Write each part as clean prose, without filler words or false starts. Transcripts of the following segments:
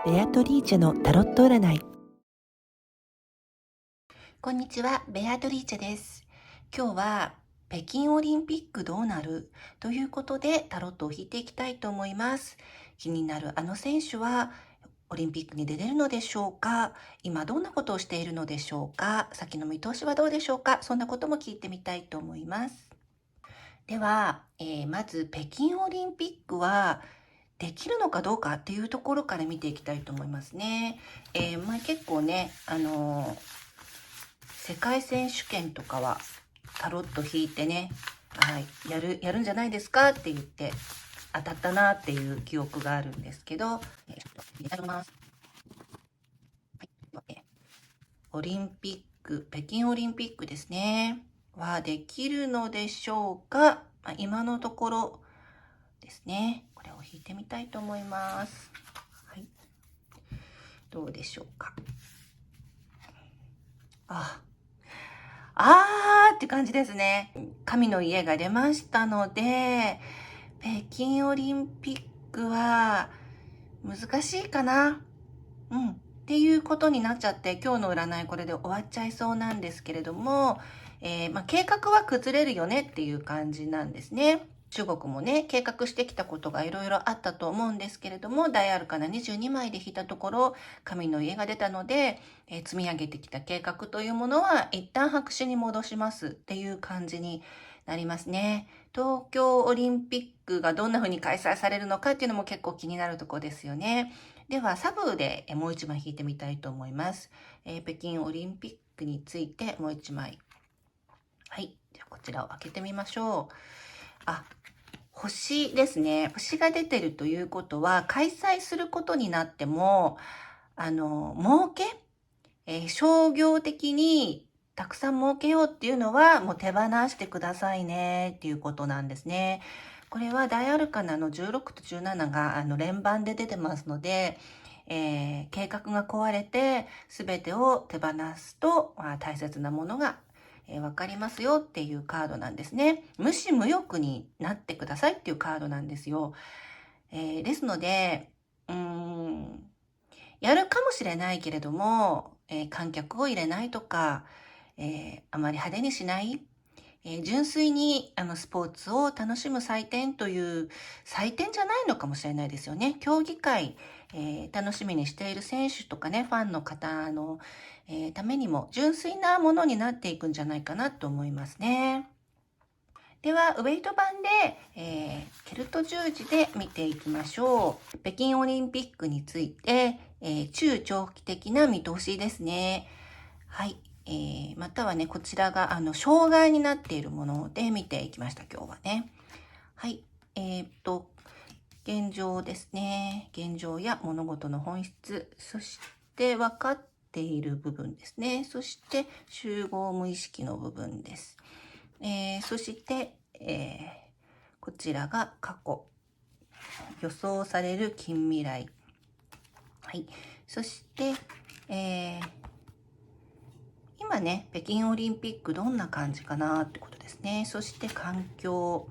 ベアトリーチェのタロット占い。こんにちは、ベアトリーチェです。今日は北京オリンピックどうなるということでタロットを引いていきたいと思います。気になるあの選手はオリンピックに出れるのでしょうか？今どんなことをしているのでしょうか？先の見通しはどうでしょうか？そんなことも聞いてみたいと思います。では、まず北京オリンピックはできるのかどうかっていうところから見ていきたいと思いますね。結構ね、世界選手権とかはタロット引いてね、はい、やるんじゃないですかって言って当たったなっていう記憶があるんですけど、ちょっと入れたいと思います。はい、オリンピック、北京オリンピックですね。はできるのでしょうか？今のところですね。これを引いてみたいと思います。はい。どうでしょうか？って感じですね。神の家が出ましたので、北京オリンピックは難しいかな。っていうことになっちゃって、今日の占いこれで終わっちゃいそうなんですけれども、計画は崩れるよねっていう感じなんですね。中国もね、計画してきたことがいろいろあったと思うんですけれども、大アルカナ22枚で引いたところ、神の家が出たので、積み上げてきた計画というものは一旦白紙に戻しますっていう感じになりますね。東京オリンピックがどんな風に開催されるのかっていうのも結構気になるところですよね。では、サブでもう一枚引いてみたいと思います。北京オリンピックについてもう一枚。はい。じゃあこちらを開けてみましょう。星ですね。星が出てるということは、開催することになっても、儲け、商業的にたくさん儲けようっていうのは、もう手放してくださいねっていうことなんですね。これは大アルカナの16と17が連番で出てますので、計画が壊れて全てを手放すと、大切なものが分かりますよっていうカードなんですね。無視無欲になってくださいっていうカードなんですよ。ですので、やるかもしれないけれども、観客を入れないとか、あまり派手にしない、純粋にスポーツを楽しむ祭典という祭典じゃないのかもしれないですよね。競技会、楽しみにしている選手とかね、ファンの方の、ためにも純粋なものになっていくんじゃないかなと思いますね。では、ウェイト版で、ケルト十字で見ていきましょう。北京オリンピックについて、中長期的な見通しですね。はい。またはね、こちらが、障害になっているもので見ていきました、今日はね。はい。現状ですね。現状や物事の本質、そして分かっている部分ですね。そして集合無意識の部分です。そして、こちらが過去、予想される近未来。はい。そして、今ね、北京オリンピックどんな感じかなってことですね。そして環境、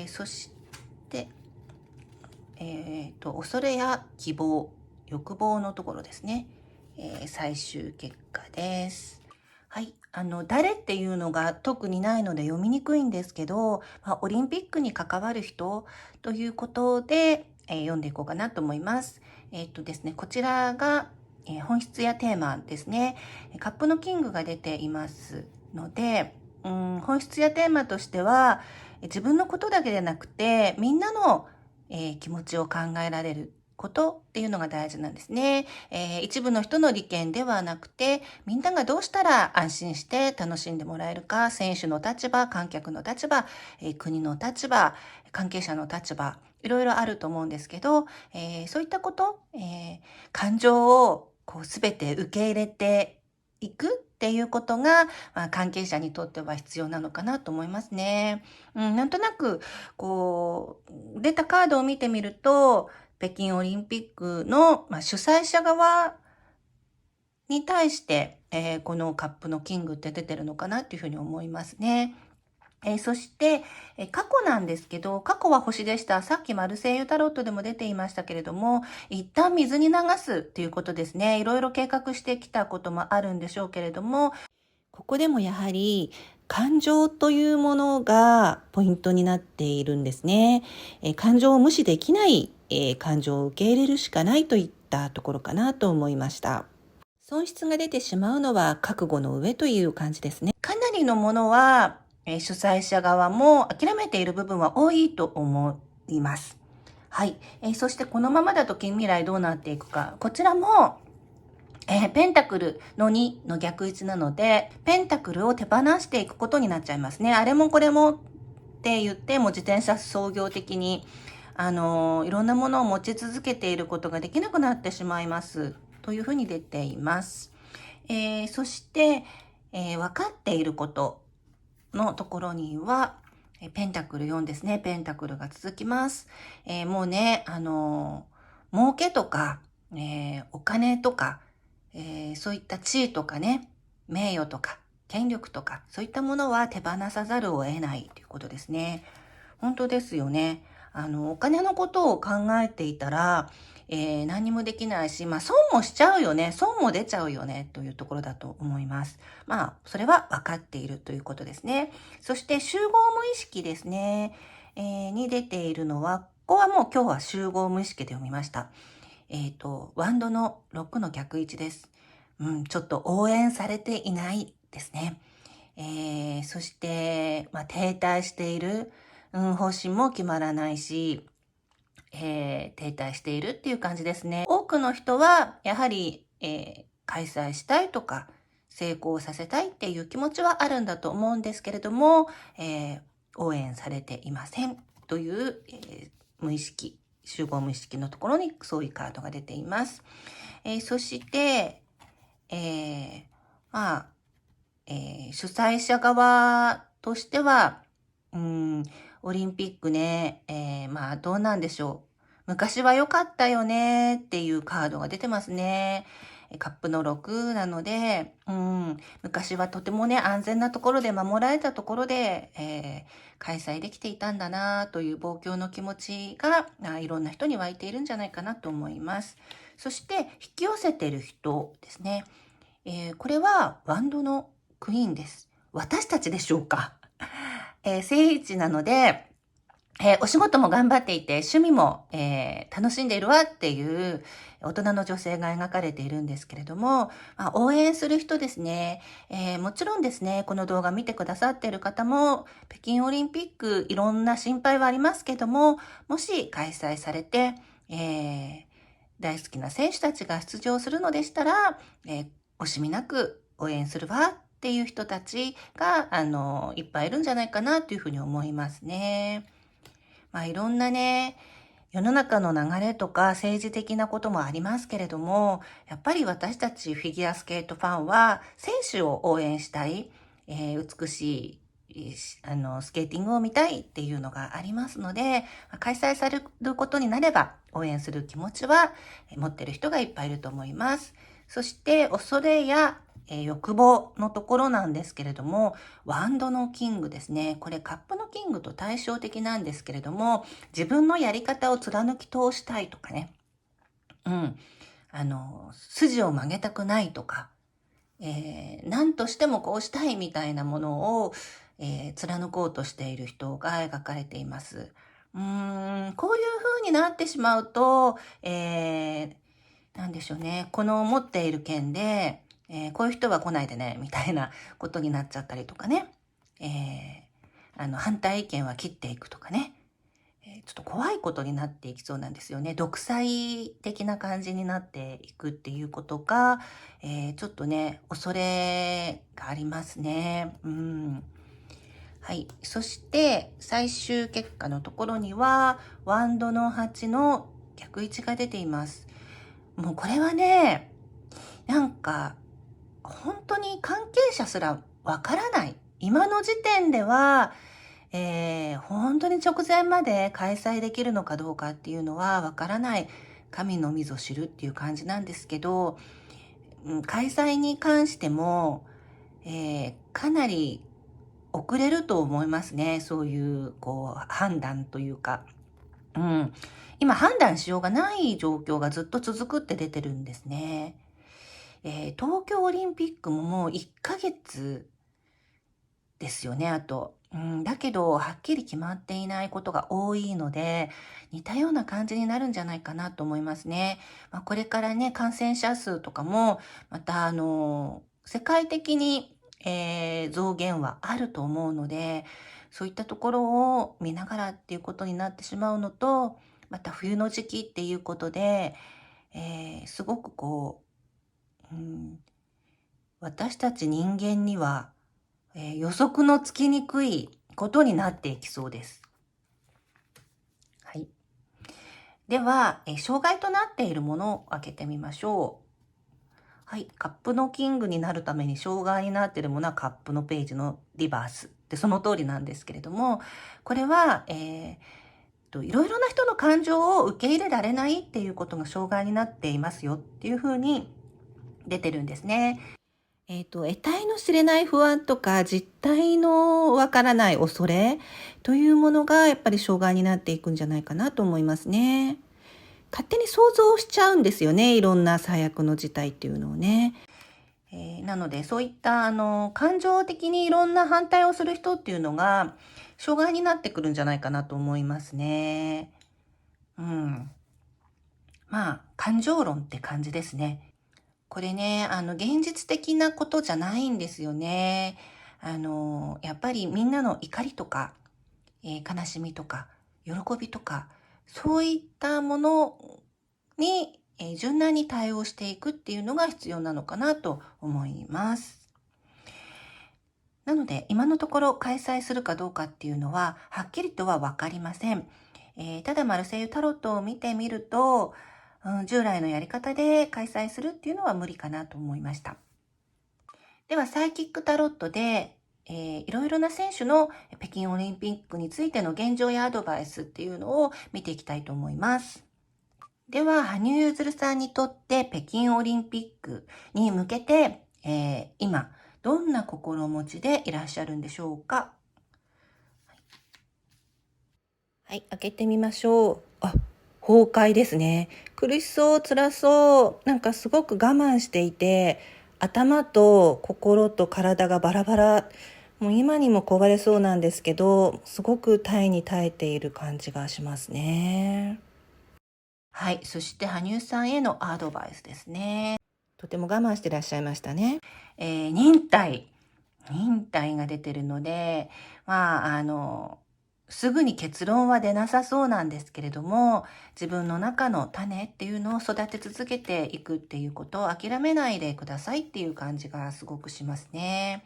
そして、恐れや希望、欲望のところですね。最終結果です。はい。誰っていうのが特にないので読みにくいんですけど、オリンピックに関わる人ということで、読んでいこうかなと思います。ですね、こちらが、本質やテーマですね。カップのキングが出ていますので、本質やテーマとしては、自分のことだけでなくて、みんなの、気持ちを考えられることっていうのが大事なんですね。一部の人の利権ではなくて、みんながどうしたら安心して楽しんでもらえるか、選手の立場、観客の立場、国の立場、関係者の立場、いろいろあると思うんですけど、そういったこと、感情をこう全て受け入れていくっていうことが、関係者にとっては必要なのかなと思いますね。なんとなく、こう、出たカードを見てみると、北京オリンピックの、主催者側に対して、このカップのキングって出てるのかなっていうふうに思いますね。そして、過去なんですけど、過去は星でした。さっきマルセイユタロットでも出ていましたけれども、一旦水に流すっていうことですね。いろいろ計画してきたこともあるんでしょうけれども、ここでもやはり感情というものがポイントになっているんですね。感情を無視できない、感情を受け入れるしかないといったところかなと思いました。損失が出てしまうのは覚悟の上という感じですね。かなりのものは、主催者側も諦めている部分は多いと思います。はい。そしてこのままだと近未来どうなっていくか。こちらも、ペンタクルの2の逆位置なので、ペンタクルを手放していくことになっちゃいますね。あれもこれもって言って、もう自転車操業的に、いろんなものを持ち続けていることができなくなってしまいます。というふうに出ています。そして、分かっていることのところには、ペンタクル4ですね。ペンタクルが続きます。もうね、儲けとか、お金とか、そういった地位とかね、名誉とか、権力とか、そういったものは手放さざるを得ないということですね。本当ですよね。お金のことを考えていたら、何にもできないし、損もしちゃうよね、損も出ちゃうよね、というところだと思います。それは分かっているということですね。そして、集合無意識ですね、に出ているのは、ここはもう今日は集合無意識で読みました。ワンドの6の逆位置です。ちょっと応援されていないですね。そして、停滞している、方針も決まらないし、停滞しているっていう感じですね。多くの人は、やはり、開催したいとか、成功させたいっていう気持ちはあるんだと思うんですけれども、応援されていませんという、無意識、集合無意識のところにそういうカードが出ています。そして、主催者側としては、オリンピックね、どうなんでしょう。昔は良かったよねっていうカードが出てますね。カップの6なので、昔はとてもね、安全なところで守られたところで、開催できていたんだなという望郷の気持ちがいろんな人に湧いているんじゃないかなと思います。そして、引き寄せている人ですね。これはワンドのクイーンです。私たちでしょうか。正位置なので、お仕事も頑張っていて、趣味も、楽しんでいるわっていう大人の女性が描かれているんですけれども、応援する人ですね。もちろんですね、この動画見てくださっている方も、北京オリンピックいろんな心配はありますけども、もし開催されて、大好きな選手たちが出場するのでしたら、惜しみなく応援するわっていう人たちが、いっぱいいるんじゃないかなというふうに思いますね。いろんなね、世の中の流れとか政治的なこともありますけれども、やっぱり私たちフィギュアスケートファンは選手を応援したい、美しいスケーティングを見たいっていうのがありますので、開催されることになれば応援する気持ちは持ってる人がいっぱいいると思います。そして恐れや欲望のところなんですけれども、ワンドのキングですね。これカップのキングと対照的なんですけれども、自分のやり方を貫き通したいとかね。筋を曲げたくないとか、何としてもこうしたいみたいなものを、貫こうとしている人が描かれています。こういう風になってしまうと、なんでしょうね。この持っている件で、こういう人は来ないでね、みたいなことになっちゃったりとかね。反対意見は切っていくとかね。ちょっと怖いことになっていきそうなんですよね。独裁的な感じになっていくっていうことが、ちょっとね、恐れがありますね。はい。そして、最終結果のところには、ワンドの8の逆位置が出ています。もうこれはね、なんか、本当に関係者すらわからない。今の時点では、本当に直前まで開催できるのかどうかっていうのはわからない。神のみぞ知るっていう感じなんですけど、開催に関しても、かなり遅れると思いますね。そういう判断というか。今判断しようがない状況がずっと続くって出てるんですね。東京オリンピックももう1ヶ月ですよね、あと。だけど、はっきり決まっていないことが多いので、似たような感じになるんじゃないかなと思いますね。これからね、感染者数とかも、また、世界的に、増減はあると思うので、そういったところを見ながらっていうことになってしまうのと、また冬の時期っていうことで、すごく私たち人間には、予測のつきにくいことになっていきそうです。はい。では、障害となっているものを開けてみましょう。はい。カップのキングになるために障害になっているものはカップのページのリバース。で、その通りなんですけれども、これは、いろいろな人の感情を受け入れられないっていうことが障害になっていますよっていうふうに出てるんですね。得体の知れない不安とか実態のわからない恐れというものがやっぱり障害になっていくんじゃないかなと思いますね。勝手に想像しちゃうんですよね。いろんな最悪の事態っていうのをね。なのでそういった感情的にいろんな反対をする人っていうのが障害になってくるんじゃないかなと思いますね。感情論って感じですね。これね、現実的なことじゃないんですよね。やっぱりみんなの怒りとか、悲しみとか、喜びとか、そういったものに、柔軟に対応していくっていうのが必要なのかなと思います。なので、今のところ開催するかどうかっていうのは、はっきりとはわかりません。ただマルセイユタロットを見てみると、従来のやり方で開催するっていうのは無理かなと思いました。では、サイキックタロットで、いろいろな選手の北京オリンピックについての現状やアドバイスっていうのを見ていきたいと思います。では、羽生結弦さんにとって北京オリンピックに向けて、今、どんな心持ちでいらっしゃるんでしょうか。はい、開けてみましょう。崩壊ですね。苦しそう、辛そう。なんかすごく我慢していて、頭と心と体がバラバラ。もう今にも壊れそうなんですけど、すごく耐えに耐えている感じがしますね。はい、そして羽生さんへのアドバイスですね。とても我慢してらっしゃいましたね。忍耐。忍耐が出てるので、すぐに結論は出なさそうなんですけれども、自分の中の種っていうのを育て続けていくっていうことを諦めないでくださいっていう感じがすごくしますね。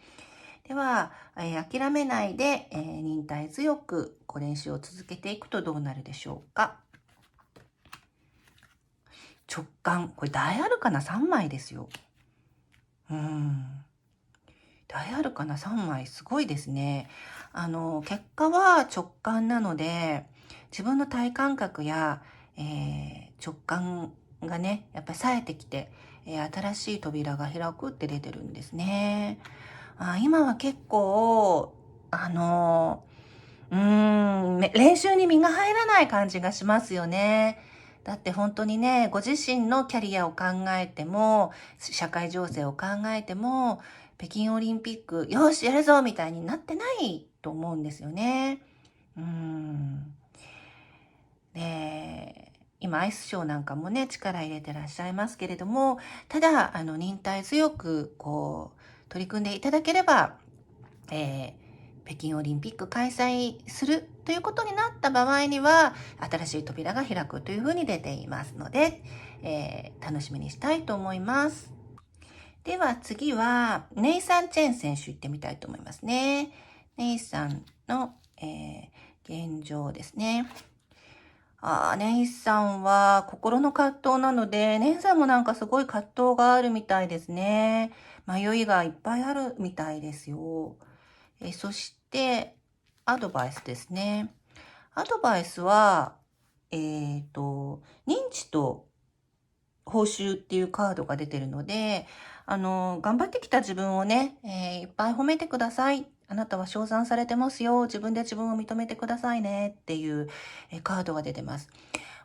では、諦めないで、忍耐強く練習を続けていくとどうなるでしょうか。直感。これ大アルカナ3枚ですよ。大アルカナ3枚すごいですね。結果は直感なので、自分の体感覚や、直感がね、やっぱり冴えてきて、新しい扉が開くって出てるんですね。今は結構、練習に身が入らない感じがしますよね。だって本当にね、ご自身のキャリアを考えても、社会情勢を考えても、北京オリンピック、よし、やるぞみたいになってないと思うんですよね。で、今アイスショーなんかもね、力入れてらっしゃいますけれども、ただ、忍耐強く、取り組んでいただければ、北京オリンピック開催するということになった場合には、新しい扉が開くというふうに出ていますので、楽しみにしたいと思います。では次は、ネイサン・チェン選手行ってみたいと思いますね。ネイサンの、現状ですね。ネイさんは心の葛藤なので、ネイさんもなんかすごい葛藤があるみたいですね。迷いがいっぱいあるみたいですよ。そして、アドバイスですね。アドバイスは、認知と報酬っていうカードが出てるので、頑張ってきた自分をね、いっぱい褒めてください。あなたは称賛されてますよ。自分で自分を認めてくださいねっていうカードが出てます。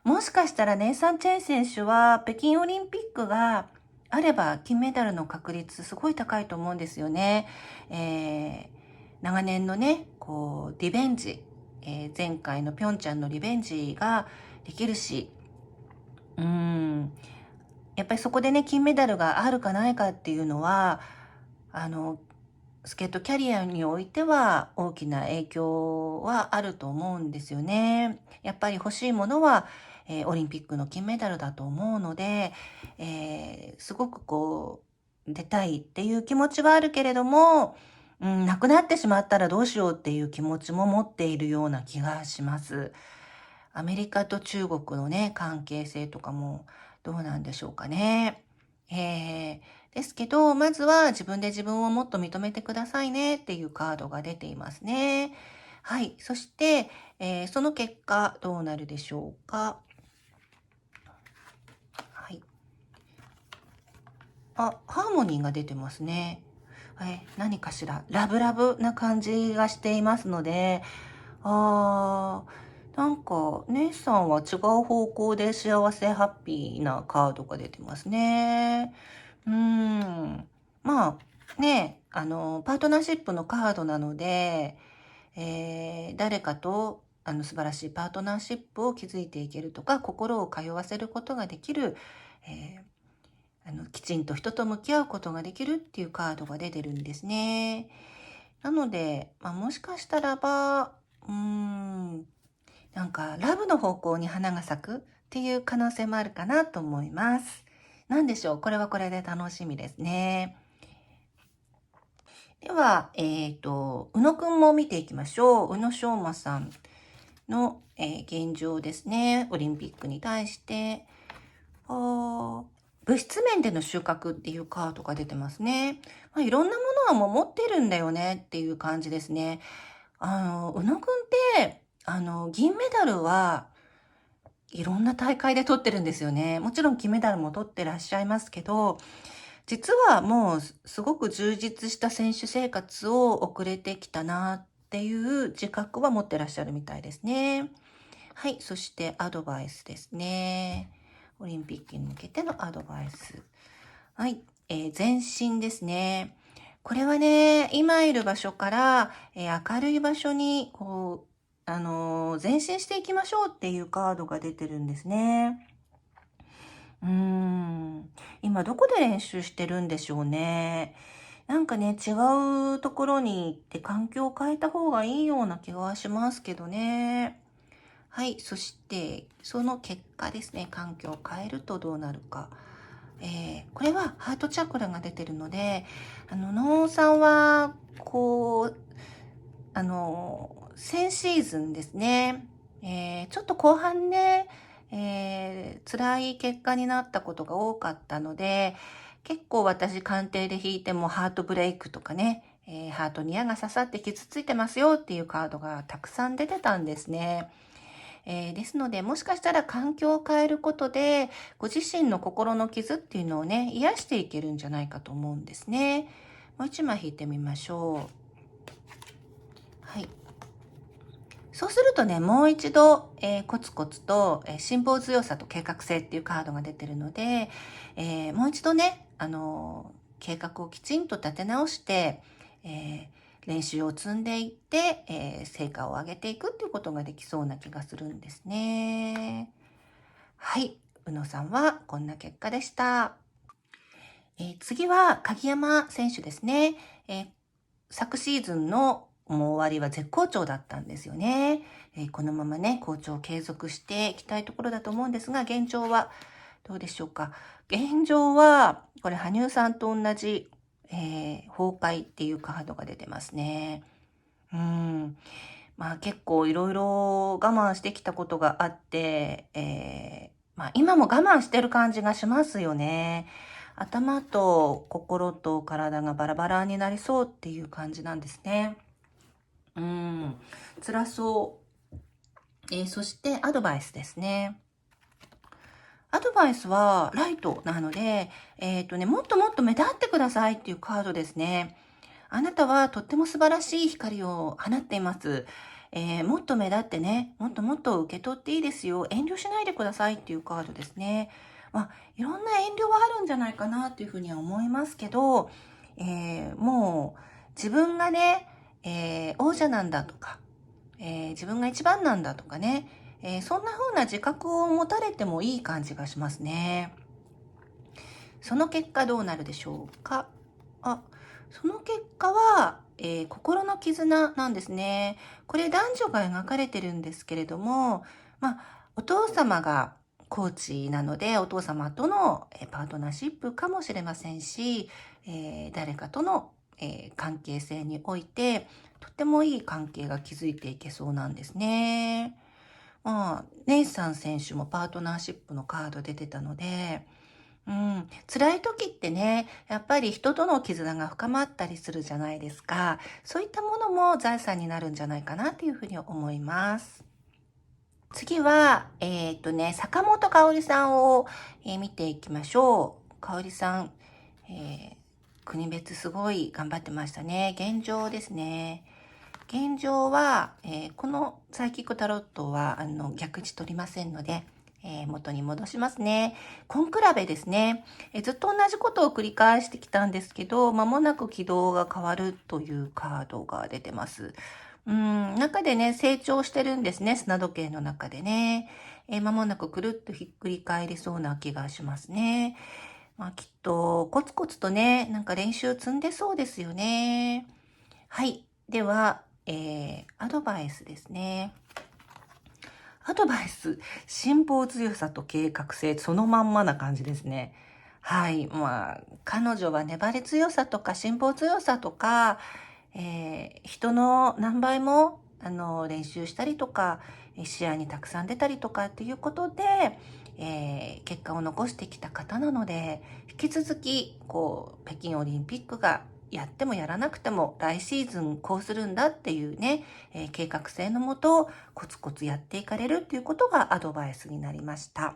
もしかしたらネイサン・チェン選手は北京オリンピックがあれば金メダルの確率すごい高いと思うんですよね。長年のね、こうリベンジ、前回のピョンチャンのリベンジができるし、やっぱりそこでね、金メダルがあるかないかっていうのは、スケートキャリアにおいては大きな影響はあると思うんですよね。やっぱり欲しいものは、オリンピックの金メダルだと思うので、すごくこう、出たいっていう気持ちはあるけれども、なくなってしまったらどうしようっていう気持ちも持っているような気がします。アメリカと中国のね、関係性とかもどうなんでしょうかね。ですけど、まずは自分で自分をもっと認めてくださいねっていうカードが出ていますね。はい。そして、その結果どうなるでしょうか。はい。ハーモニーが出てますね。何かしらラブラブな感じがしていますので、なんか、姉さんは違う方向で幸せハッピーなカードが出てますね。まあ、ね、パートナーシップのカードなので、誰かと、素晴らしいパートナーシップを築いていけるとか、心を通わせることができる、きちんと人と向き合うことができるっていうカードが出てるんですね。なので、もしかしたらば、なんかラブの方向に花が咲くっていう可能性もあるかなと思います。なんでしょう、これはこれで楽しみですね。では、宇野くんも見ていきましょう。宇野昌磨さんの、現状ですね。オリンピックに対して。物質面での収穫っていうカードが出てますね。いろんなものはもう持ってるんだよねっていう感じですね。宇野くんって、銀メダルはいろんな大会で取ってるんですよね。もちろん金メダルも取ってらっしゃいますけど、実はもうすごく充実した選手生活を送れてきたなっていう自覚は持ってらっしゃるみたいですね。はい、そしてアドバイスですね。オリンピックに向けてのアドバイス。はい、前進ですね。これはね、今いる場所から、明るい場所にこう前進していきましょうっていうカードが出てるんですね。今どこで練習してるんでしょうね。なんかね、違うところに行って環境を変えた方がいいような気がしますけどね。はい、そしてその結果ですね、環境を変えるとどうなるか。これはハートチャクラが出てるので、脳さんはこう先シーズンですね、ちょっと後半ね、辛い結果になったことが多かったので、結構私鑑定で引いてもハートブレイクとかね、ハートに矢が刺さって傷ついてますよっていうカードがたくさん出てたんですね。ですので、もしかしたら環境を変えることで、ご自身の心の傷っていうのをね、癒していけるんじゃないかと思うんですね。もう一枚引いてみましょう。はい。そうするとね、もう一度、コツコツと、辛抱強さと計画性っていうカードが出てるので、もう一度ね、計画をきちんと立て直して、練習を積んでいって、成果を上げていくっていうことができそうな気がするんですね。はい。宇野さんはこんな結果でした。次は鍵山選手ですね。昨シーズンのもう終わりは絶好調だったんですよね。このままね、好調を継続していきたいところだと思うんですが、現状はどうでしょうか。現状は、これ、羽生さんと同じ、崩壊っていうカードが出てますね。結構いろいろ我慢してきたことがあって、今も我慢してる感じがしますよね。頭と心と体がバラバラになりそうっていう感じなんですね。辛そう。そしてアドバイスですね。アドバイスはライトなので、もっともっと目立ってくださいっていうカードですね。あなたはとっても素晴らしい光を放っています。もっと目立ってね、もっともっと受け取っていいですよ。遠慮しないでくださいっていうカードですね。いろんな遠慮はあるんじゃないかなというふうには思いますけど、もう自分がね、王者なんだとか、自分が一番なんだとかね、そんな風な自覚を持たれてもいい感じがしますね。その結果どうなるでしょうか。その結果は、心の絆なんですね。これ男女が描かれてるんですけれども、お父様がコーチなので、お父様とのパートナーシップかもしれませんし、誰かとの、関係性において、とってもいい関係が築いていけそうなんですね。ネイサン選手もパートナーシップのカード出てたので、辛い時ってね、やっぱり人との絆が深まったりするじゃないですか。そういったものも財産になるんじゃないかなっていうふうに思います。次は、坂本香織さんを、見ていきましょう。香織さん、国別すごい頑張ってましたね。現状ですね。現状は、このサイキックタロットは逆位置取りませんので、元に戻しますね。根比べですね、ずっと同じことを繰り返してきたんですけど、間もなく軌道が変わるというカードが出てます。中でね、成長してるんですね。砂時計の中でね。間もなくくるっとひっくり返りそうな気がしますね。きっとコツコツとね、なんか練習積んでそうですよね。はい。では、アドバイスですね。アドバイス、辛抱強さと計画性、そのまんまな感じですね。はい。彼女は粘り強さとか辛抱強さとか、人の何倍も、練習したりとか、試合にたくさん出たりとかっていうことで、結果を残してきた方なので、引き続き、北京オリンピックがやってもやらなくても来シーズンこうするんだっていうね、計画性のもとコツコツやっていかれるっていうことがアドバイスになりました。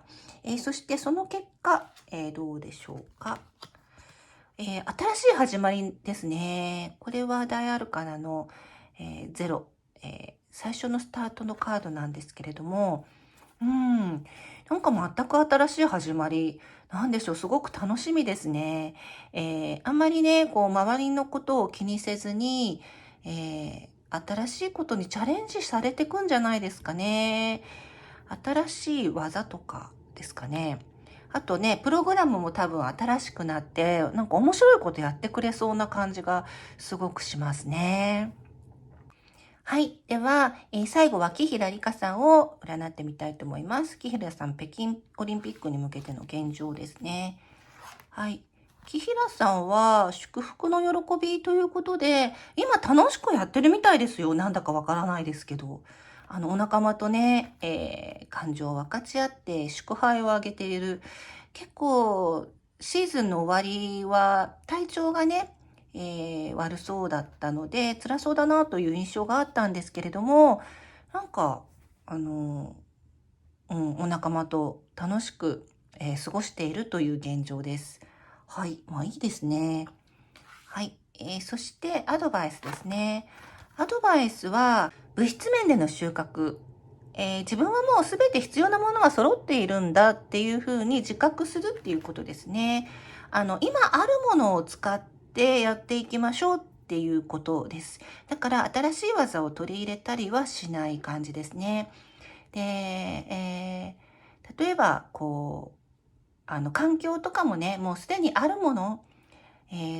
そしてその結果、どうでしょうか。新しい始まりですね。これは大アルカナの、ゼロ、最初のスタートのカードなんですけれども、なんか全く新しい始まり、なんでしょう、すごく楽しみですね。あんまりね、周りのことを気にせずに、新しいことにチャレンジされていくんじゃないですかね。新しい技とかですかね。あとね、プログラムも多分新しくなって、なんか面白いことやってくれそうな感じがすごくしますね。はい。では、最後は木平理香さんを占ってみたいと思います。木平さん、北京オリンピックに向けての現状ですね。はい。木平さんは祝福の喜びということで、今楽しくやってるみたいですよ。なんだかわからないですけど。お仲間とね、感情を分かち合って祝杯をあげている。結構、シーズンの終わりは体調がね、悪そうだったので、辛そうだなという印象があったんですけれども、なんか、お仲間と楽しく、過ごしているという現状です。はい。いいですね。はい。そしてアドバイスですね。アドバイスは、物質面での収穫。自分はもうすべて必要なものが揃っているんだっていうふうに自覚するっていうことですね。今あるものを使ってやっていきましょうっていうことです。だから新しい技を取り入れたりはしない感じですね。で、例えば、環境とかもね、もうすでにあるもの、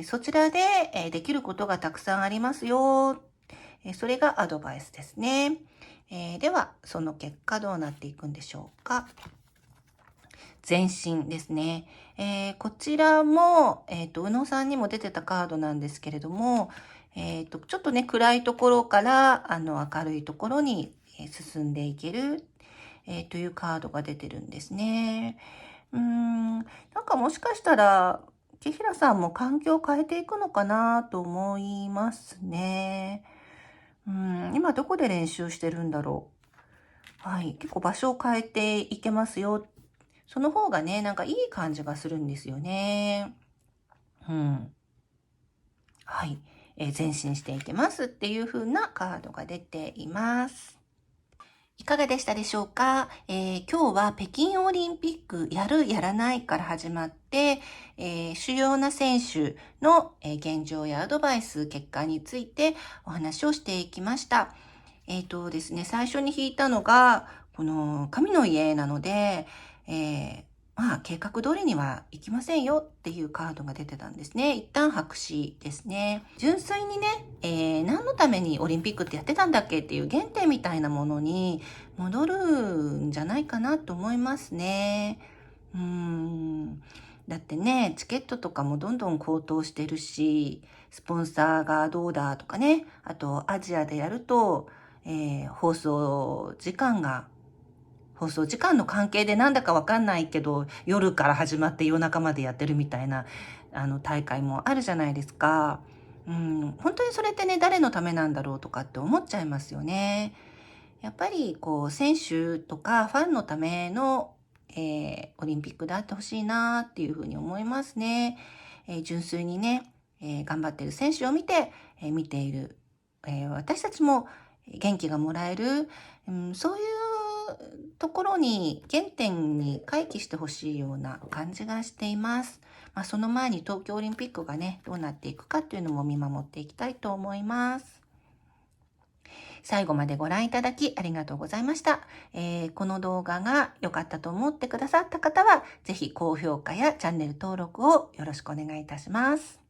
そちらで、できることがたくさんありますよ。それがアドバイスですね。では、その結果どうなっていくんでしょうか。前進ですね。こちらも、宇野さんにも出てたカードなんですけれども、ちょっとね、暗いところから、明るいところに進んでいける、というカードが出てるんですね。なんかもしかしたら、木平さんも環境を変えていくのかなと思いますね。今どこで練習してるんだろう。はい。結構場所を変えていけますよ。その方がね、なんかいい感じがするんですよね。はい。前進していけますっていう風なカードが出ています。いかがでしたでしょうか？今日は北京オリンピックやるやらないから始まって、主要な選手の、現状やアドバイス、結果についてお話をしていきました。ですね、最初に引いたのが、この神の家なので、計画通りにはいきませんよっていうカードが出てたんですね。一旦白紙ですね。純粋にね、何のためにオリンピックってやってたんだっけっていう原点みたいなものに戻るんじゃないかなと思いますね。だってね、チケットとかもどんどん高騰してるし、スポンサーがどうだとかね、あとアジアでやると、放送時間の関係でなんだかわかんないけど、夜から始まって夜中までやってるみたいな、大会もあるじゃないですか。本当にそれってね、誰のためなんだろうとかって思っちゃいますよね。やっぱり、選手とかファンのための、オリンピックであってほしいなっていうふうに思いますね。純粋にね、頑張ってる選手を見て、見ている、私たちも元気がもらえる、そういうところに原点に回帰してほしいような感じがしています。その前に東京オリンピックがね、どうなっていくかっていうのも見守っていきたいと思います。最後までご覧いただきありがとうございました。この動画が良かったと思ってくださった方は、ぜひ高評価やチャンネル登録をよろしくお願いいたします。